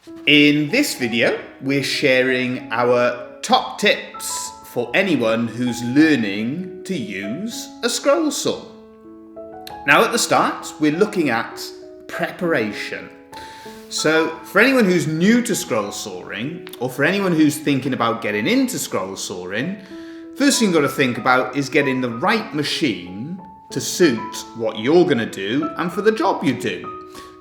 In this video, we're sharing our top tips for anyone who's learning to use a scroll saw. Now at the start, we're looking at preparation. So for anyone who's new to scroll sawing, or for anyone who's thinking about getting into scroll sawing, first thing you've got to think about is getting the right machine to suit what you're going to do and for the job you do.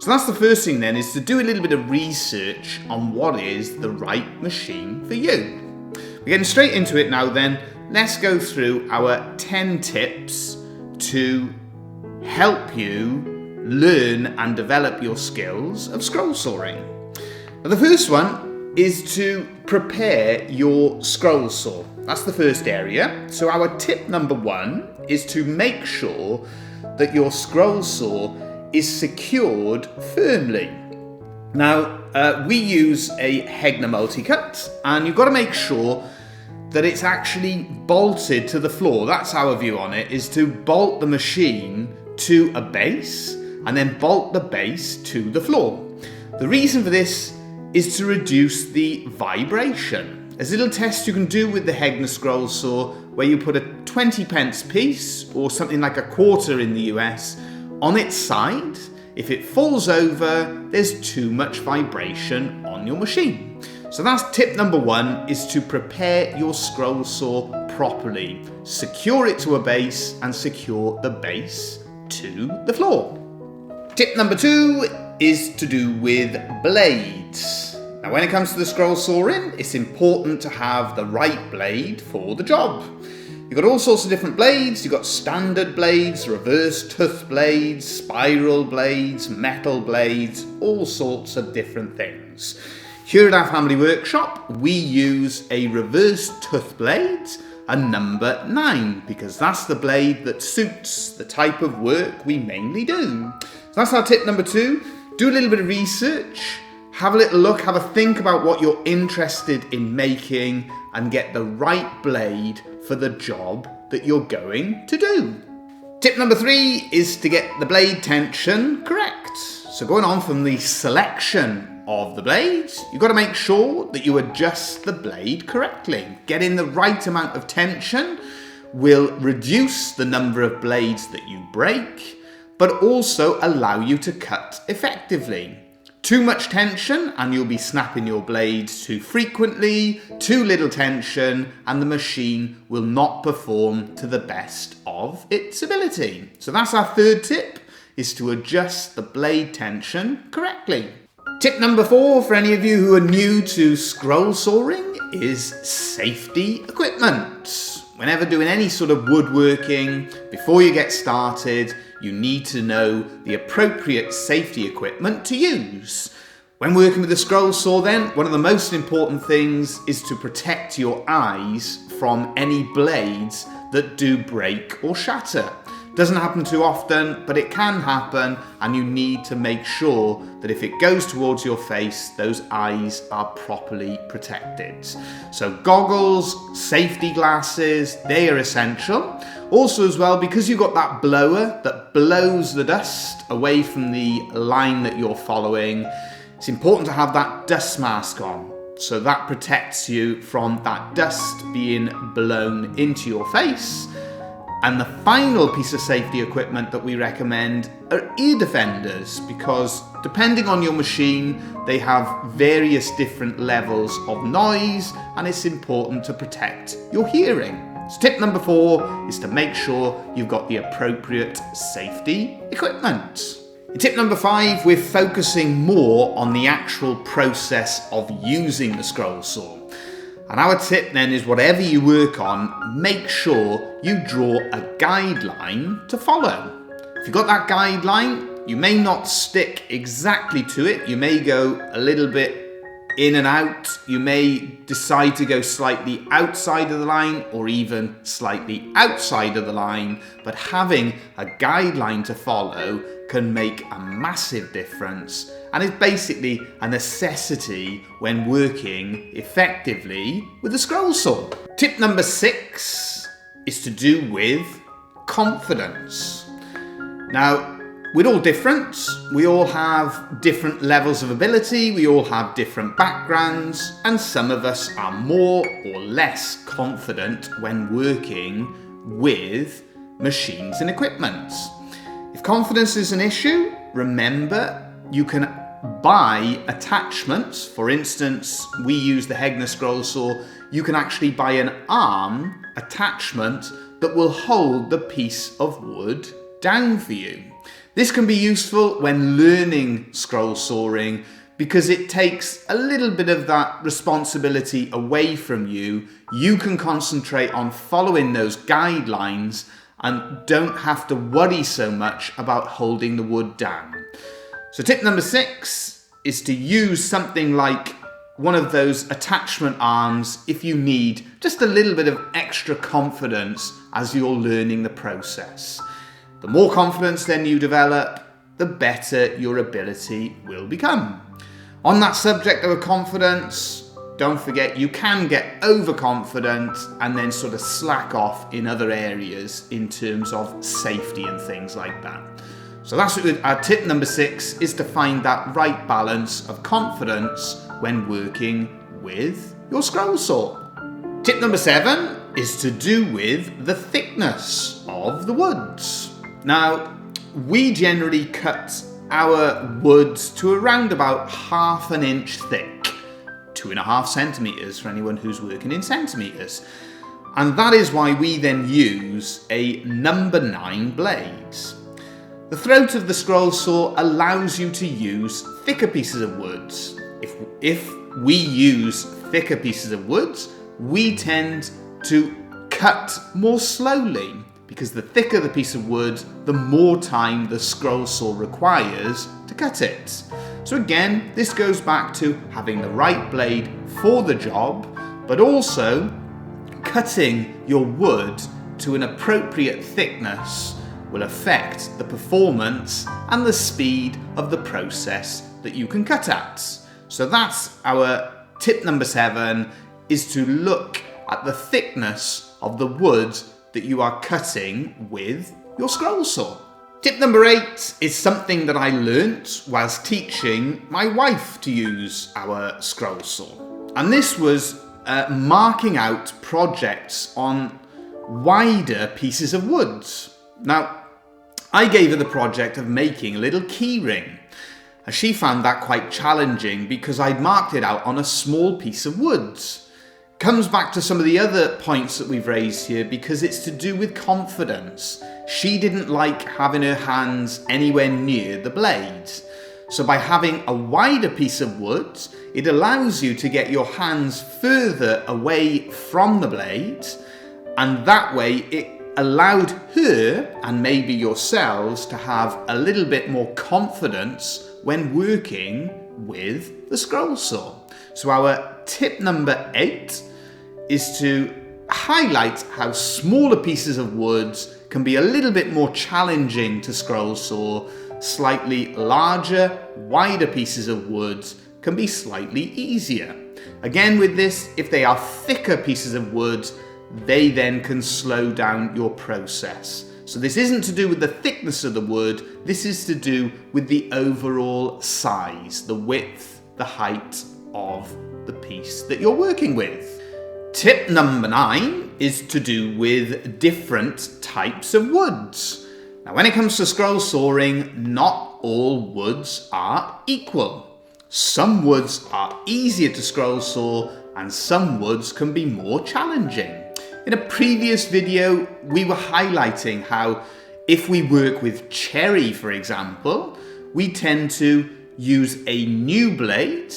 So that's the first thing then, is to do a little bit of research on what is the right machine for you. We're getting straight into it now then. Let's go through our 10 tips to help you learn and develop your skills of scroll sawing. Now the first one is to prepare your scroll saw. That's the first area. So our tip number 1 is to make sure that your scroll saw is secured firmly. Now we use a Hegner multi-cut, and you've got to make sure that it's actually bolted to the floor. That's our view on it, is to bolt the machine to a base and then bolt the base to the floor. The reason for this is to reduce the vibration. There's a little test you can do with the Hegner scroll saw where you put a 20p piece, or something like a quarter in the US, on its side. If it falls over, there's too much vibration on your machine. So that's tip number 1, is to prepare your scroll saw properly. Secure it to a base and secure the base to the floor. Tip number 2 is to do with blades. Now when it comes to the scroll sawing, it's important to have the right blade for the job. You've got all sorts of different blades. You've got standard blades, reverse tooth blades, spiral blades, metal blades, all sorts of different things. Here at our family workshop, we use a reverse tooth blade, a number 9, because that's the blade that suits the type of work we mainly do. So that's our tip number 2. Do a little bit of research, have a little look, have a think about what you're interested in making, and get the right blade for the job that you're going to do. Tip number 3 is to get the blade tension correct. So going on from the selection of the blades, you've got to make sure that you adjust the blade correctly. Getting the right amount of tension will reduce the number of blades that you break, but also allow you to cut effectively. Too much tension and you'll be snapping your blades too frequently, too little tension and the machine will not perform to the best of its ability. So that's our third tip, is to adjust the blade tension correctly. Tip number 4 for any of you who are new to scroll sawing is safety equipment. Whenever doing any sort of woodworking, before you get started, you need to know the appropriate safety equipment to use. When working with a scroll saw then, one of the most important things is to protect your eyes from any blades that do break or shatter. Doesn't happen too often, but it can happen, and you need to make sure that if it goes towards your face, those eyes are properly protected. So goggles, safety glasses, they are essential. Also as well, because you've got that blower that blows the dust away from the line that you're following, it's important to have that dust mask on. So that protects you from that dust being blown into your face. And the final piece of safety equipment that we recommend are ear defenders, because depending on your machine, they have various different levels of noise, and it's important to protect your hearing. So tip number 4 is to make sure you've got the appropriate safety equipment. In tip number 5, we're focusing more on the actual process of using the scroll saw. And our tip then is, whatever you work on, make sure you draw a guideline to follow. If you've got that guideline, you may not stick exactly to it. You may go a little bit in and out. You may decide to go slightly outside of the line, or even slightly outside of the line. But having a guideline to follow can make a massive difference, and is basically a necessity when working effectively with a scroll saw. Tip number 6 is to do with confidence. Now, we're all different. We all have different levels of ability. We all have different backgrounds. And some of us are more or less confident when working with machines and equipment. If confidence is an issue, remember you can buy attachments. For instance, we use the Hegner scroll saw. You can actually buy an arm attachment that will hold the piece of wood down for you. This can be useful when learning scroll sawing because it takes a little bit of that responsibility away from you. You can concentrate on following those guidelines and don't have to worry so much about holding the wood down. So tip number 6 is to use something like one of those attachment arms if you need just a little bit of extra confidence as you're learning the process. The more confidence then you develop, the better your ability will become. On that subject of confidence, don't forget you can get overconfident and then sort of slack off in other areas in terms of safety and things like that. So that's what our tip number 6 is, to find that right balance of confidence when working with your scroll saw. Tip number 7 is to do with the thickness of the woods. Now, we generally cut our woods to around about 1/2 inch thick, 2.5 centimeters for anyone who's working in centimeters. And that is why we then use a number 9 blade. The throat of the scroll saw allows you to use thicker pieces of wood. If we use thicker pieces of wood, we tend to cut more slowly, because the thicker the piece of wood, the more time the scroll saw requires to cut it. So again, this goes back to having the right blade for the job, but also cutting your wood to an appropriate thickness will affect the performance and the speed of the process that you can cut at. So that's our tip number 7, is to look at the thickness of the wood that you are cutting with your scroll saw. Tip number 8 is something that I learnt whilst teaching my wife to use our scroll saw. And this was marking out projects on wider pieces of wood. Now, I gave her the project of making a little key ring. She found that quite challenging because I'd marked it out on a small piece of wood. Comes back to some of the other points that we've raised here, because it's to do with confidence. She didn't like having her hands anywhere near the blade. So by having a wider piece of wood, it allows you to get your hands further away from the blade, and that way it allowed her and maybe yourselves to have a little bit more confidence when working with the scroll saw. So our tip number 8 is to highlight how smaller pieces of wood can be a little bit more challenging to scroll saw. Slightly larger, wider pieces of wood can be slightly easier. Again, with this, if they are thicker pieces of wood, they then can slow down your process. So this isn't to do with the thickness of the wood, this is to do with the overall size, the width, the height of the piece that you're working with. Tip number 9 is to do with different types of woods. Now, when it comes to scroll sawing, not all woods are equal. Some woods are easier to scroll saw and some woods can be more challenging. In a previous video, we were highlighting how if we work with cherry, for example, we tend to use a new blade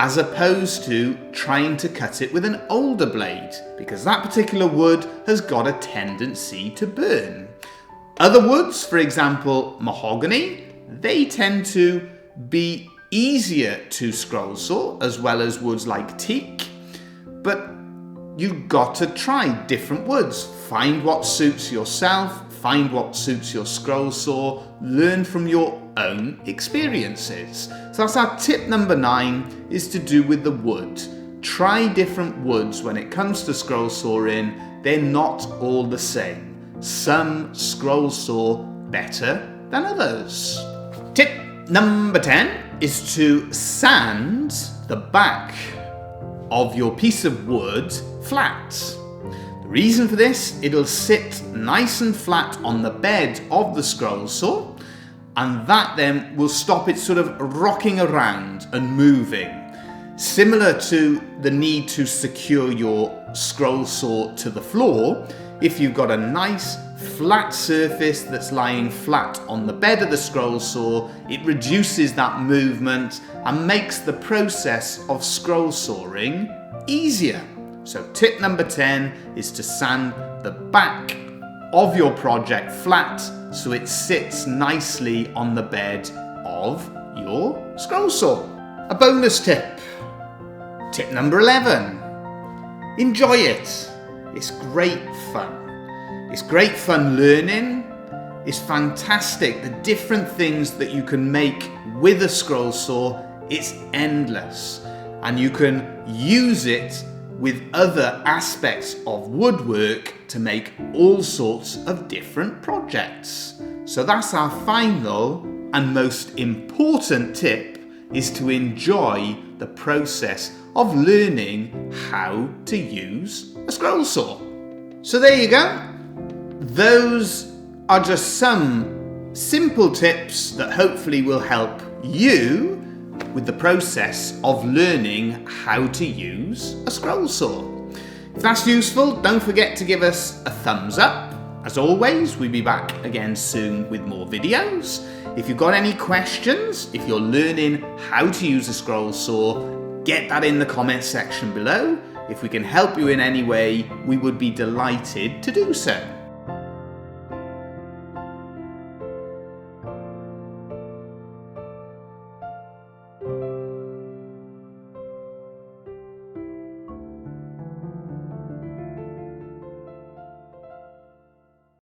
as opposed to trying to cut it with an older blade, because that particular wood has got a tendency to burn. Other woods, for example, mahogany, they tend to be easier to scroll saw, as well as woods like teak, but you've got to try different woods. Find what suits yourself, find what suits your scroll saw, learn from your own experiences. So that's our tip number 9, is to do with the wood. Try different woods when it comes to scroll sawing. They're not all the same. Some scroll saw better than others. Tip number 10 is to sand the back of your piece of wood flat. The reason for this, it'll sit nice and flat on the bed of the scroll saw, and that then will stop it sort of rocking around and moving. Similar to the need to secure your scroll saw to the floor, if you've got a nice flat surface that's lying flat on the bed of the scroll saw, it reduces that movement and makes the process of scroll sawing easier. So tip number 10 is to sand the back of your project flat so it sits nicely on the bed of your scroll saw. A bonus tip. Tip number 11. Enjoy it. It's great fun. It's great fun learning. It's fantastic. The different things that you can make with a scroll saw, it's endless. And you can use it with other aspects of woodwork to make all sorts of different projects. So that's our final and most important tip, is to enjoy the process of learning how to use a scroll saw. So there you go. Those are just some simple tips that hopefully will help you with the process of learning how to use a scroll saw. If that's useful, don't forget to give us a thumbs up. As always, we'll be back again soon with more videos. If you've got any questions, if you're learning how to use a scroll saw, get that in the comments section below. If we can help you in any way, we would be delighted to do so.